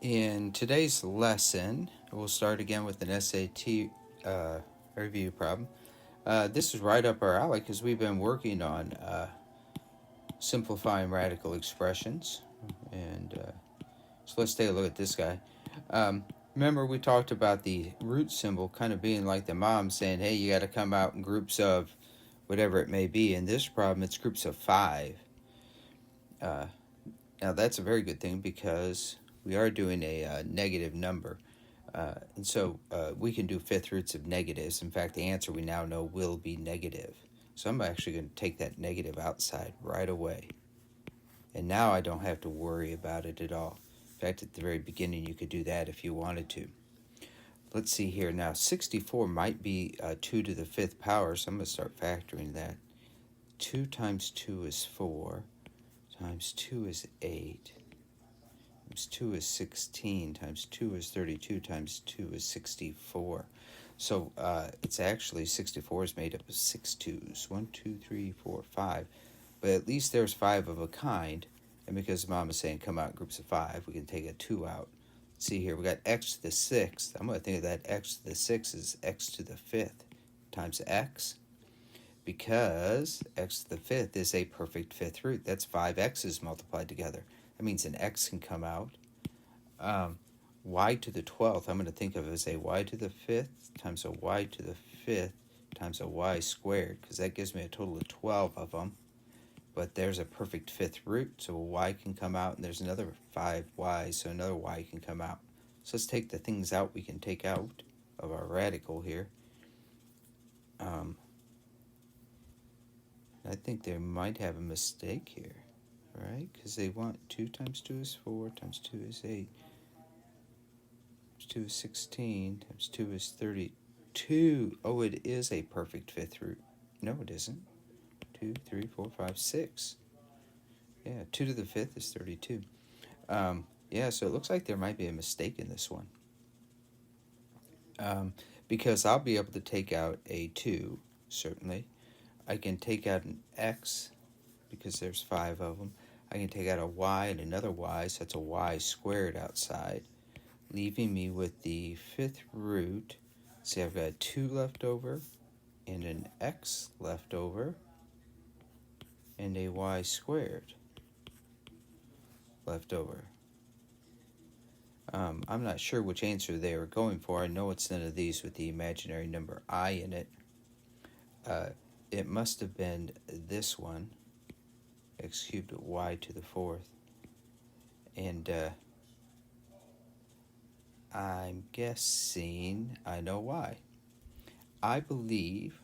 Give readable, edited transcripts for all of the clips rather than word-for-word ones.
In today's lesson, we'll start again with an SAT review problem. This is right up our alley because we've been working on simplifying radical expressions. And so let's take a look at this guy. Remember, we talked about the root symbol kind of being like the mom saying, hey, you got to come out in groups of whatever it may be. In this problem, it's groups of 5. Now, that's a very good thing because we are doing a negative number. And so we can do fifth roots of negatives. In fact, the answer we now know will be negative. So I'm actually going to take that negative outside right away. And now I don't have to worry about it at all. In fact, at the very beginning, you could do that if you wanted to. Let's see here. Now, 64 might be 2 to the 5th power, so I'm going to start factoring that. 2 times 2 is 4, times 2 is 8, times 2 is 16, times 2 is 32, times 2 is 64. So it's actually 64 is made up of 6 2's. 1, 2, 3, 4, 5. But at least there's 5 of a kind. And because Mom is saying come out in groups of 5, we can take a 2 out. See here, we got x to the 6th. I'm going to think of that x to the 6th as x to the 5th times x. Because x to the 5th is a perfect fifth root. That's 5 x's multiplied together. That means an x can come out. Y to the 12th, I'm going to think of as a y to the 5th times a y to the 5th times a y squared, because that gives me a total of 12 of them. But there's a perfect fifth root, so a y can come out, and there's another 5 y's, so another y can come out. So let's take the things out we can take out of our radical here. I think they might have a mistake here, right? Because they want 2 times 2 is 4, times 2 is 8, times 2 is 16, times 2 is 32. Oh, it is a perfect fifth root. No, it isn't. 2, 3, 4, 5, 6. Yeah, 2 to the 5th is 32. Yeah, so it looks like there might be a mistake in this one. Because I'll be able to take out a 2, certainly. I can take out an x, because there's 5 of them. I can take out a y and another y, so that's a y squared outside, leaving me with the fifth root. See, I've got 2 left over, and an x left over, and a y squared left over. I'm not sure which answer they were going for. I know it's none of these with the imaginary number I in it. It must have been this one, x cubed y to the 4th. And I'm guessing I know why. I believe,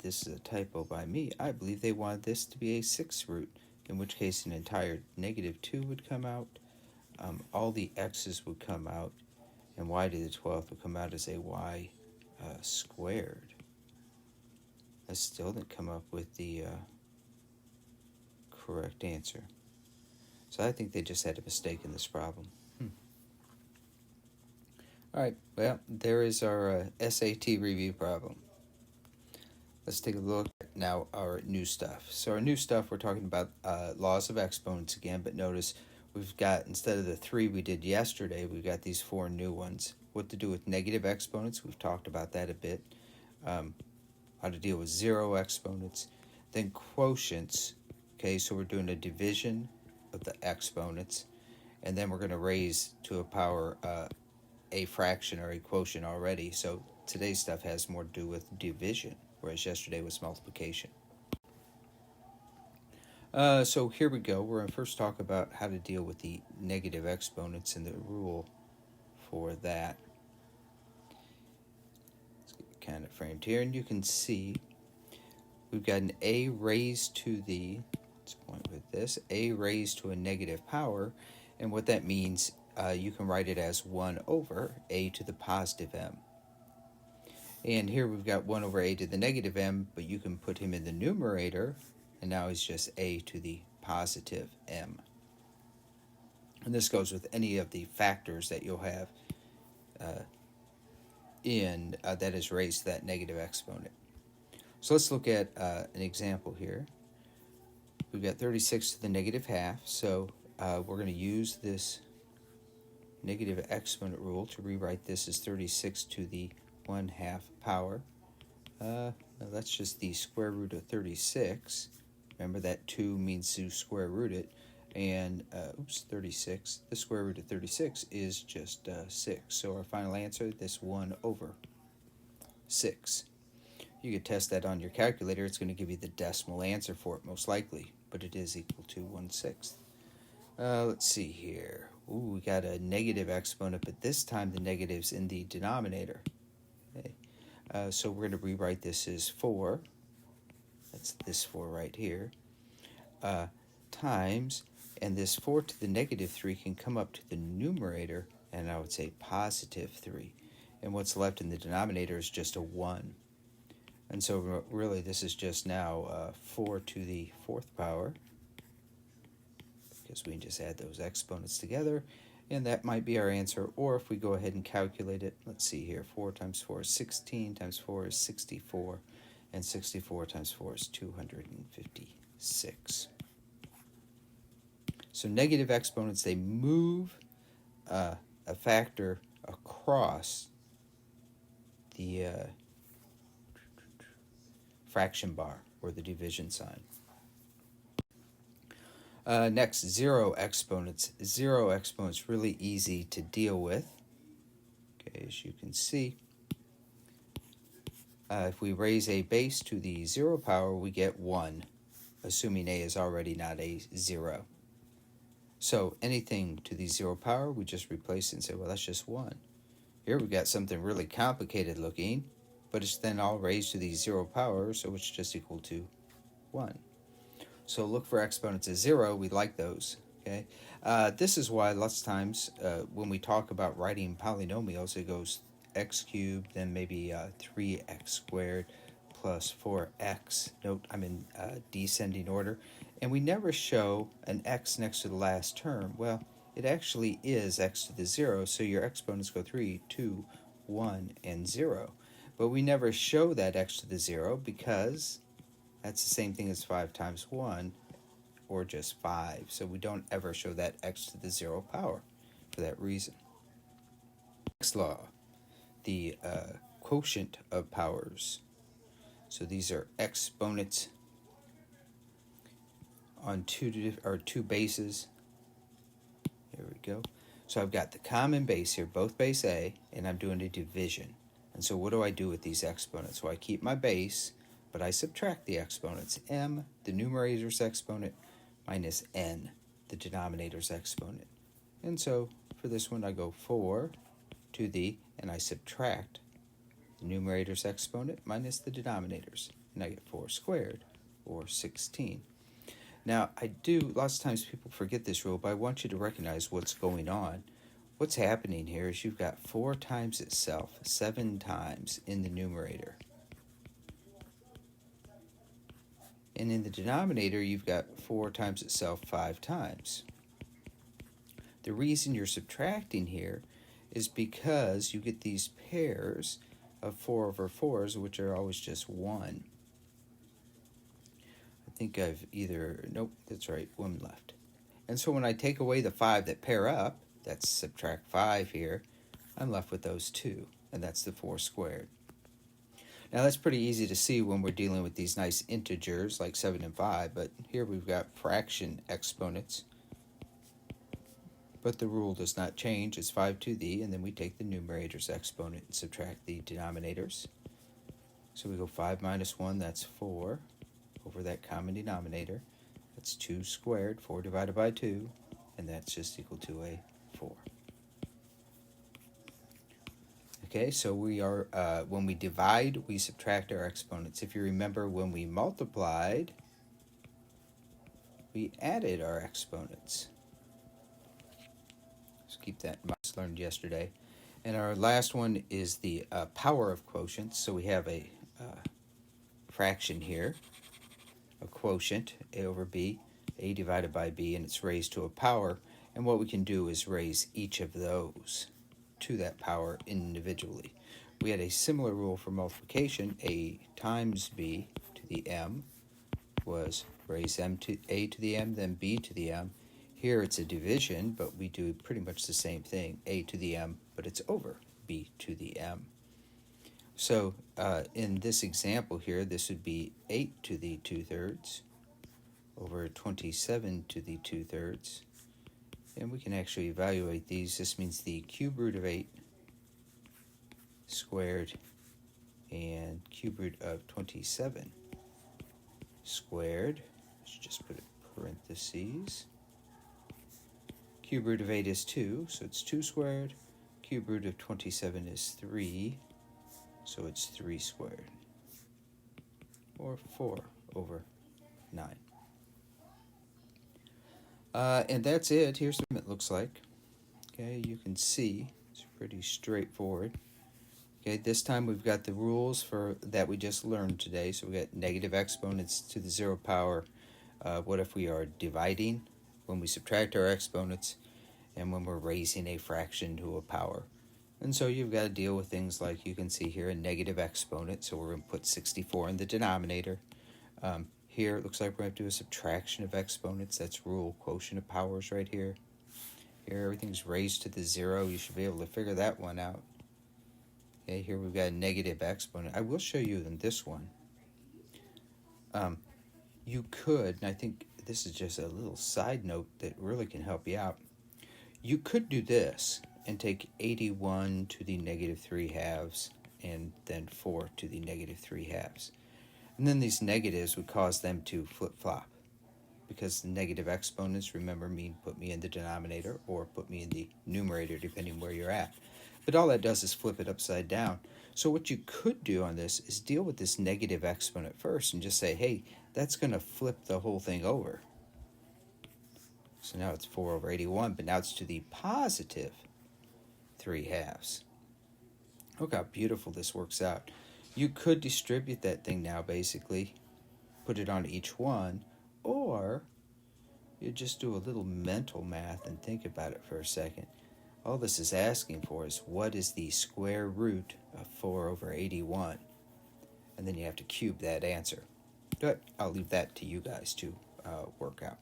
this is a typo by me, I believe they wanted this to be a 6th root, in which case an entire negative 2 would come out. All the x's would come out, and y to the 12th would come out as a y squared. I still didn't come up with the correct answer. So I think they just had a mistake in this problem. All right, well, there is our SAT review problem. Let's take a look at now our new stuff. So our new stuff, we're talking about laws of exponents again, but notice we've got, instead of the 3 we did yesterday, we've got these 4 new ones. What to do with negative exponents, we've talked about that a bit. How to deal with 0 exponents. Then quotients, okay, so we're doing a division of the exponents, and then we're going to raise to a power a fraction or a quotient already. So today's stuff has more to do with division, whereas yesterday was multiplication. So here we go. We're going to first talk about how to deal with the negative exponents and the rule for that. Let's get it kind of framed here, and you can see we've got an a raised to the, let's point with this, a raised to a negative power, and what that means, you can write it as 1 over a to the positive m. And here we've got 1 over a to the negative m, but you can put him in the numerator, and now he's just a to the positive m. And this goes with any of the factors that you'll have that is raised to that negative exponent. So let's look at an example here. We've got 36 to the negative half, so we're going to use this negative exponent rule to rewrite this as 36 to the 1/2 power. Now that's just the square root of 36. Remember that 2 means to square root it. And, 36. The square root of 36 is just 6. So our final answer, this 1/6. You could test that on your calculator. It's going to give you the decimal answer for it, most likely. But it is equal to 1/6. Let's see here. We got a negative exponent, but this time the negative's in the denominator. Okay. So we're going to rewrite this as 4. That's this 4 right here. Times, and this 4 to the negative 3 can come up to the numerator, and I would say positive 3. And what's left in the denominator is just a 1. And so really this is just now 4 to the 4th power, because we can just add those exponents together, and that might be our answer. Or if we go ahead and calculate it, let's see here, 4 times 4 is 16, times 4 is 64, and 64 times 4 is 256. So negative exponents, they move a factor across the fraction bar, or the division sign. Next, zero exponents. Zero exponents, really easy to deal with. Okay, as you can see, if we raise a base to the 0 power, we get 1, assuming a is already not a 0. So anything to the 0 power, we just replace it and say, well, that's just 1. Here we got something really complicated looking, but it's then all raised to the 0 power, so it's just equal to 1. So look for exponents of 0. We like those. Okay. This is why lots of times when we talk about writing polynomials, it goes x cubed, then maybe 3x squared plus 4x. Note I'm in descending order. And we never show an x next to the last term. Well, it actually is x to the 0, so your exponents go 3, 2, 1, and 0. But we never show that x to the 0 because that's the same thing as 5 times 1, or just 5. So we don't ever show that x to the 0 power for that reason. Next law, the quotient of powers. So these are exponents on two bases. Here we go. So I've got the common base here, both base a, and I'm doing a division. And so what do I do with these exponents? So I keep my base, but I subtract the exponents. M, the numerator's exponent, minus n, the denominator's exponent. And so for this one, I go 4 to the, and I subtract the numerator's exponent minus the denominator's, and I get 4 squared, or 16. Now, lots of times people forget this rule, but I want you to recognize what's going on. What's happening here is you've got 4 times itself 7 times in the numerator. And in the denominator, you've got 4 times itself 5 times. The reason you're subtracting here is because you get these pairs of 4 over 4s, which are always just 1. I think nope, that's right, 1 left. And so when I take away the 5 that pair up, that's subtract 5 here, I'm left with those 2, and that's the 4 squared. Now that's pretty easy to see when we're dealing with these nice integers like 7 and 5, but here we've got fraction exponents. But the rule does not change. It's 5 to the, and then we take the numerator's exponent and subtract the denominators. So we go 5 minus 1, that's 4, over that common denominator. That's 2 squared, 4 divided by 2, and that's just equal to a 4. Okay, so we are, when we divide, we subtract our exponents. If you remember, when we multiplied, we added our exponents. Let's keep that in mind. Learned yesterday. And our last one is the power of quotients. So we have a fraction here, a quotient, a over b, a divided by b, and it's raised to a power. And what we can do is raise each of those to that power individually. We had a similar rule for multiplication. A times b to the m was raise a to the m, then b to the m. Here it's a division, but we do pretty much the same thing, a to the m, but it's over b to the m. So in this example here, this would be 8 to the 2/3 over 27 to the 2/3. And we can actually evaluate these. This means the cube root of 8 squared and cube root of 27 squared. Let's just put it in parentheses. Cube root of 8 is 2, so it's 2 squared. Cube root of 27 is 3, so it's 3 squared. Or 4 over 9. And that's it. Here's what it looks like. Okay, you can see it's pretty straightforward. Okay, this time we've got the rules for that we just learned today. So we got negative exponents to the 0 power. What if we are dividing when we subtract our exponents, and when we're raising a fraction to a power? And so you've got to deal with things like, you can see here, a negative exponent. So we're going to put 64 in the denominator. Here it looks like we're going to do a subtraction of exponents. That's rule quotient of powers right here. Here everything's raised to the 0. You should be able to figure that one out. Okay, here we've got a negative exponent. I will show you in this one. You could, and I think this is just a little side note that really can help you out. You could do this and take 81 to the negative 3 halves and then 4 to the negative 3 halves. And then these negatives would cause them to flip-flop, because the negative exponents, remember, mean put me in the denominator or put me in the numerator, depending where you're at. But all that does is flip it upside down. So what you could do on this is deal with this negative exponent first and just say, hey, that's going to flip the whole thing over. So now it's 4 over 81, but now it's to the positive 3 halves. Look how beautiful this works out. You could distribute that thing now, basically, put it on each one, or you just do a little mental math and think about it for a second. All this is asking for is, what is the square root of 4 over 81? And then you have to cube that answer. But I'll leave that to you guys to work out.